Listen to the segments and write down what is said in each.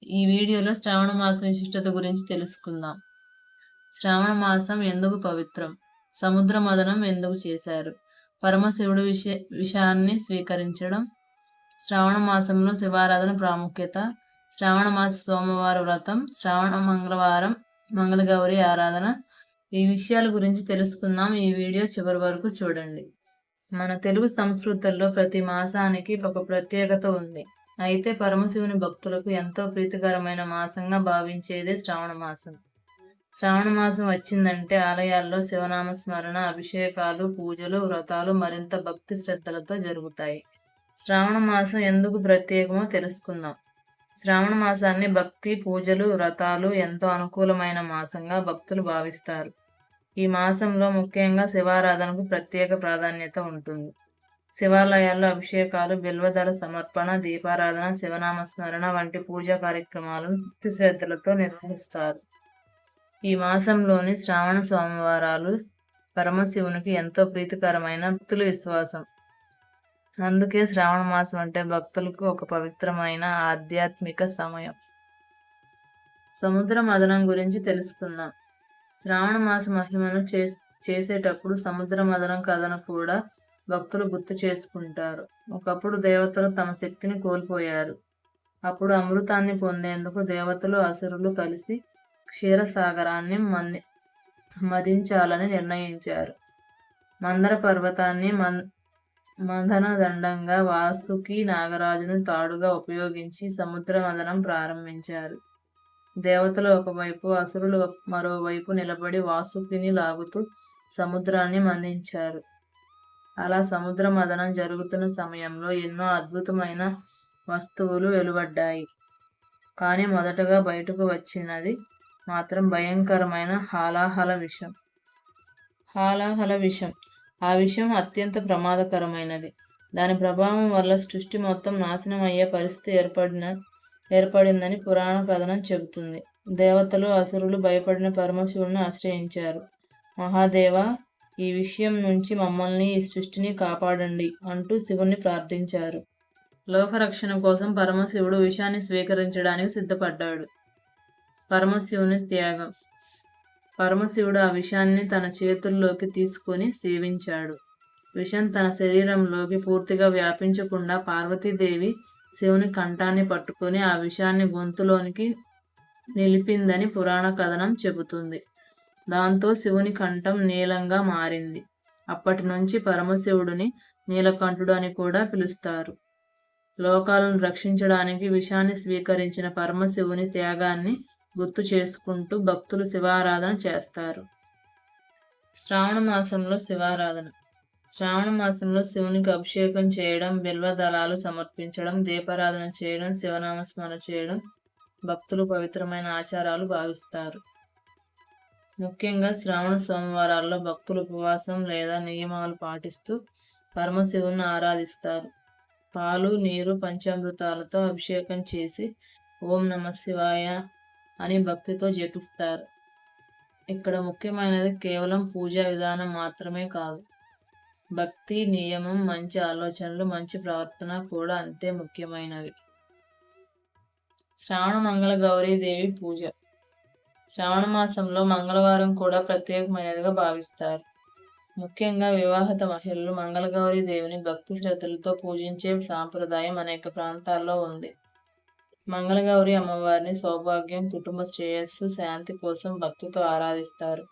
ఈ వీడియోలో శ్రావణ మాసం విశిష్టత గురించి తెలుసుకుందాం. శ్రావణ మాసం ఎందుకు పవిత్రం? సముద్ర మదనం ఎందుకు చేశారు? పరమశివుడు విషాన్ని స్వీకరించడం, శ్రావణ మాసంలో శివారాధన ప్రాముఖ్యత, శ్రావణ మాస సోమవార వ్రతం, శ్రావణ మంగళవారం మంగళగౌరి ఆరాధన. ఈ విషయాల గురించి తెలుసుకుందాం. ఈ వీడియో చివరి వరకు చూడండి. మన తెలుగు సంస్కృతుల్లో ప్రతి మాసానికి ఒక ప్రత్యేకత ఉంది. అయితే పరమశివుని భక్తులకు ఎంతో ప్రీతికరమైన మాసంగా భావించేదే శ్రావణ మాసం. శ్రావణ మాసం వచ్చిందంటే ఆలయాల్లో శివనామ స్మరణ, అభిషేకాలు, పూజలు, వ్రతాలు మరింత భక్తి శ్రద్ధలతో జరుగుతాయి. శ్రావణ మాసం ఎందుకు ప్రత్యేకమో తెలుసుకుందాం. శ్రావణ మాసాన్ని భక్తి, పూజలు, వ్రతాలు ఎంతో అనుకూలమైన మాసంగా భక్తులు భావిస్తారు. ఈ మాసంలో ముఖ్యంగా శివారాధనకు ప్రత్యేక ప్రాధాన్యత ఉంటుంది. శివాలయాల్లో అభిషేకాలు, బిల్వదళ సమర్పణ, దీపారాధన, శివనామస్మరణ వంటి పూజా కార్యక్రమాలను భక్తి శ్రద్ధలతో నిర్వహిస్తారు. ఈ మాసంలోని శ్రావణ సోమవారాలు పరమశివునికి ఎంతో ప్రీతికరమైన భక్తుల విశ్వాసం. అందుకే శ్రావణ మాసం అంటే భక్తులకు ఒక పవిత్రమైన ఆధ్యాత్మిక సమయం. సముద్ర మదనం గురించి తెలుసుకుందాం. శ్రావణ మాస మహిమను చేసేటప్పుడు సముద్ర మదనం కథను కూడా భక్తులు గుర్తు చేసుకుంటారు. ఒకప్పుడు దేవతలు తమ శక్తిని కోల్పోయారు. అప్పుడు అమృతాన్ని పొందేందుకు దేవతలు, అసురులు కలిసి క్షీరసాగరాన్ని మదించాలని నిర్ణయించారు. మందర పర్వతాన్ని మదన దండంగా, వాసుకి నాగరాజును తాడుగా ఉపయోగించి సముద్ర మదనం ప్రారంభించారు. దేవతలు ఒకవైపు, అసురులు మరోవైపు నిలబడి వాసుకిని లాగుతూ సముద్రాన్ని మందించారు. అలా సముద్ర మదనం జరుగుతున్న సమయంలో ఎన్నో అద్భుతమైన వస్తువులు వెలువడ్డాయి. కానీ మొదటగా బయటకు వచ్చినది మాత్రం భయంకరమైన హాలాహల విషం. ఆ విషం అత్యంత ప్రమాదకరమైనది. దాని ప్రభావం వల్ల సృష్టి మొత్తం నాశనం అయ్యే పరిస్థితి ఏర్పడిందని పురాణ కథనం చెబుతుంది. దేవతలు, అసురులు భయపడిన పరమశివుడిని ఆశ్రయించారు. మహాదేవ, ఈ విషయం నుంచి మమ్మల్ని, ఈ సృష్టిని కాపాడండి అంటూ శివుణ్ణి ప్రార్థించారు. లోకరక్షణ కోసం పరమశివుడు విషాన్ని స్వీకరించడానికి సిద్ధపడ్డాడు. పరమశివుని త్యాగం. పరమశివుడు ఆ విషాన్ని తన చేతుల్లోకి తీసుకుని సేవించాడు. విషం తన శరీరంలోకి పూర్తిగా వ్యాపించకుండా పార్వతీదేవి శివుని కంఠాన్ని పట్టుకుని ఆ విషాన్ని గొంతులోనికి నిలిపిందని పురాణ కథనం చెబుతుంది. దాంతో శివుని కంఠం నీలంగా మారింది. అప్పటి నుంచి పరమశివుడిని నీలకంఠుడు అని కూడా పిలుస్తారు. లోకాలను రక్షించడానికి విషాన్ని స్వీకరించిన పరమశివుని త్యాగాన్ని గుర్తు చేసుకుంటూ భక్తులు శివారాధన చేస్తారు. శ్రావణ మాసంలో శివారాధన. శ్రావణ మాసంలో శివునికి అభిషేకం చేయడం, బిల్వ దళాలు సమర్పించడం, దీపారాధన చేయడం, శివనామస్మరణ చేయడం భక్తులు పవిత్రమైన ఆచారాలు భావిస్తారు. ముఖ్యంగా శ్రావణ సోమవారాల్లో భక్తులు ఉపవాసం లేదా నియమాలు పాటిస్తూ పరమశివుని ఆరాధిస్తారు. పాలు, నీరు, పంచామృతాలతో అభిషేకం చేసి ఓం నమః శివాయ అని భక్తితో జపిస్తారు. ఇక్కడ ముఖ్యమైనది కేవలం పూజా విధానం మాత్రమే కాదు. భక్తి, నియమం, మంచి ఆలోచనలు, మంచి ప్రవర్తన కూడా అంతే ముఖ్యమైనవి. శ్రావణ మంగళ గౌరీదేవి పూజ. శ్రావణ మాసంలో మంగళవారం కూడా ప్రత్యేకమైనదిగా భావిస్తారు. ముఖ్యంగా వివాహిత మహిళలు మంగళగౌరి దేవిని భక్తి శ్రద్ధలతో పూజించే సాంప్రదాయం అనేక ప్రాంతాల్లో ఉంది. మంగళగౌరి అమ్మవారిని సౌభాగ్యం, కుటుంబ శ్రేయస్సు, శాంతి కోసం భక్తితో ఆరాధిస్తారు.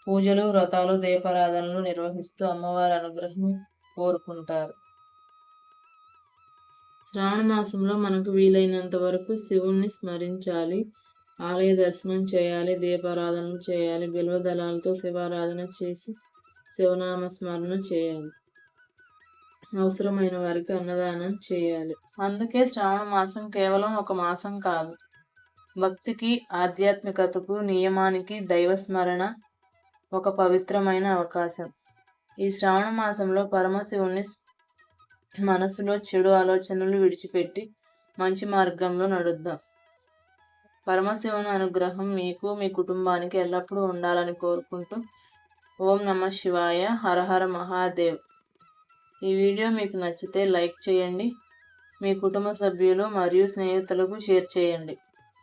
పూజలు, వ్రతాలు, దీపారాధనలు నిర్వహిస్తూ అమ్మవారి అనుగ్రహం కోరుకుంటారు. శ్రావణ మాసంలో మనకు వీలైనంత వరకు శివుణ్ణి స్మరించాలి, ఆలయ దర్శనం చేయాలి, దీపారాధనలు చేయాలి, బిల్వ దళాలతో శివారాధన చేసి శివనామ స్మరణ చేయాలి. అవసరమైన వారికి అన్నదానం చేయాలి. అందుకే శ్రావణ మాసం కేవలం ఒక మాసం కాదు. భక్తికి, ఆధ్యాత్మికతకు, నియమానికి, దైవస్మరణ ఒక పవిత్రమైన అవకాశం. ఈ శ్రావణ మాసంలో పరమశివుని మనసులో చెడు ఆలోచనలు విడిచిపెట్టి మంచి మార్గంలో నడుద్దాం. పరమశివుని అనుగ్రహం మీకు, మీ కుటుంబానికి ఎల్లప్పుడూ ఉండాలని కోరుకుంటూ ఓం నమః శివాయ, హర హర మహాదేవ్. ఈ వీడియో మీకు నచ్చితే లైక్ చేయండి, మీ కుటుంబ సభ్యులు మరియు స్నేహితులకు షేర్ చేయండి.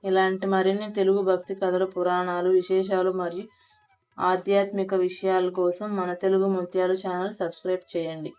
ఇలాంటి మరిన్ని తెలుగు భక్తి కథలు, పురాణాలు, విశేషాలు మరియు ఆధ్యాత్మిక విషయాల కోసం మన తెలుగు ముత్యాలు ఛానల్ సబ్స్క్రైబ్ చేయండి.